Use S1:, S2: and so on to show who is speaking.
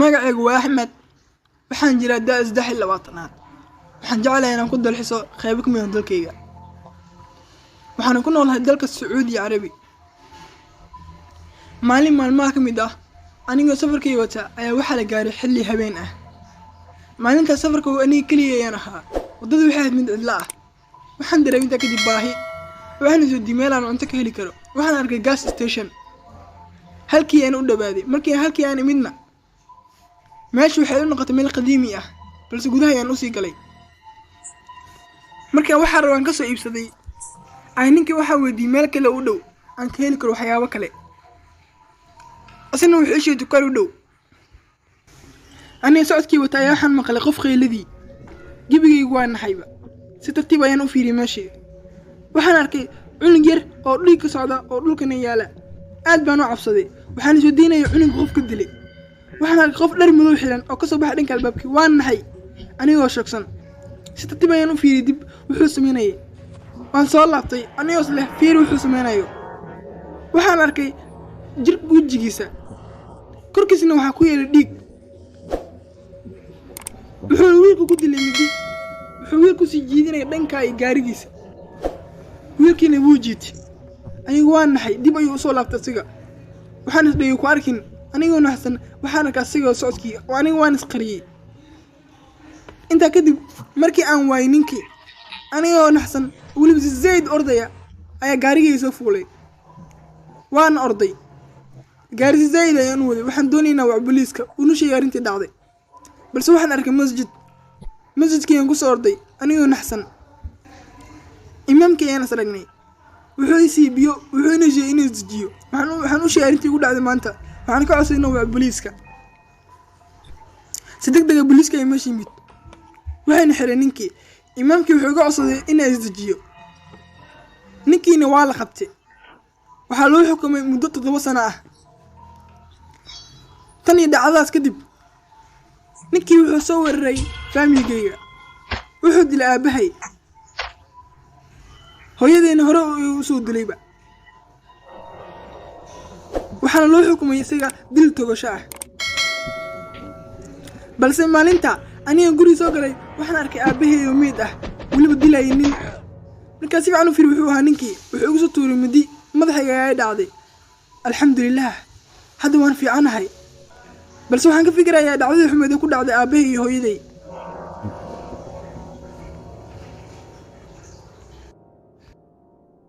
S1: magacaygu waa Axmed. waxaan jiraa da' 23 waxaan jeclahay inaan ku dalxiiso qaybo ka mid ah dalkayga. waxaan ku noolahay dalka Sacuudi Carabi. maalin maalmaha ka mid ah anigoo safarkayga wata ayaa waxaa la gaaray xilli habeen ah. maalintaas safarka aniga kaliya ayaan ahaa. waddadu waxay ahayd mid cidla ah. waxaan dareemay intaa kadib baahi. waxaan isoo meel aan cunto ka heli karo. waxaan arkay gas station. halkii aan u dhawaaday. markii halkii aan imidna meesha waxay u noqotay meel qadiimi ah, balse gudaha ayaan u sii galay. markaa waxaa rabaan ka soo iibsaday. ninkii waxaa weydiiyey meel kale u dhow aan ka heli karo waxyaabo kale. asina wuxuu isheegay dukaan u dhow. aniga socodkii wata ayaa waxaan maqlay qof kheyladii. gebigaygu waa naxayba. si tartiib ayaan u fiiriyey meeshii. waxaan arkay cunug yar oo dhiig ka socda oo dhulkana yaala. aad baan u cabsaday. waxaan isoo diinayay cunug qof ka dilay. waxaan arkay qof dhar madow xiran oo ka soo baxay dhanka albaabkii. waan naxay anigoo shogsan. si tartiib ayaan u fiiriyey dib wuxuu sameynayay. waan soo laabtay anigoo leh fiir wuxuu sameynayo. waxaan arkay jir wejigiisa. korkiisna waxaa ku yeelay dhiig. wuxuu wiilku ku dilay midi. wuxuu wiilku sii jiidinaya dhanka ay gaarigiisa. wiilkiina wuu jiitay. anigu waan naxay dib ayuu usoo laabtay asiga. waxaan isdhayay ku arkin anigoo naxsan. waxaan arkay asigoo socodkii oo aniga waan isqariyey. intaa kadib markii aan waayay ninkii anigoo naxsan weliba si zayd ordaya ayaa gaarigayga soo fuulay. waan orday. gaari si zayd ayaan u waday. waxaan doonaynaa waa booliiska unu sheegay arrintii dhacday. balse waxaan arkay masjidkii aan ku soo orday anigoo naxsan. imaamkii ayaan is aragnay. wuxuu i siiyey biyo. wuxuu ina sheegay inuu isdejiyo. waxaan u sheegay arrintii igu dhacday maanta. waxaan ka codsaday inuu waa booliiska. si degdeg ah booliiska ayaa meesha yimid. waxayna xireen ninkii. imaamkii wuxuu iga codsaday inaan isdejiyo. ninkiina waa la qabtay. waxaa loo xukumay muddo 7 sano ah. tan iyo dhacdadaas kadib ninkii wuxuu soo weeraray faamilkayga. wuxuu dilay aabahay. hooyadeena hore u soo dilayba. waxaana loo xukumay isaga dil togasho ah. balse maalinta aniga guriga soo galay waxaan arkay aabahay oo meed ah weliba dilayay nin. markaas si fiican u fiir wuxuu ahaa ninkii. wuxuu igu soo tuuray midi madaxayga ayaa dhacday. alxamdulillaah hadda waan fiicanahay. balse waxaan ka fikirayaa dhacdadii xumeed ee ku dhacday aabahay iyo hooyaday.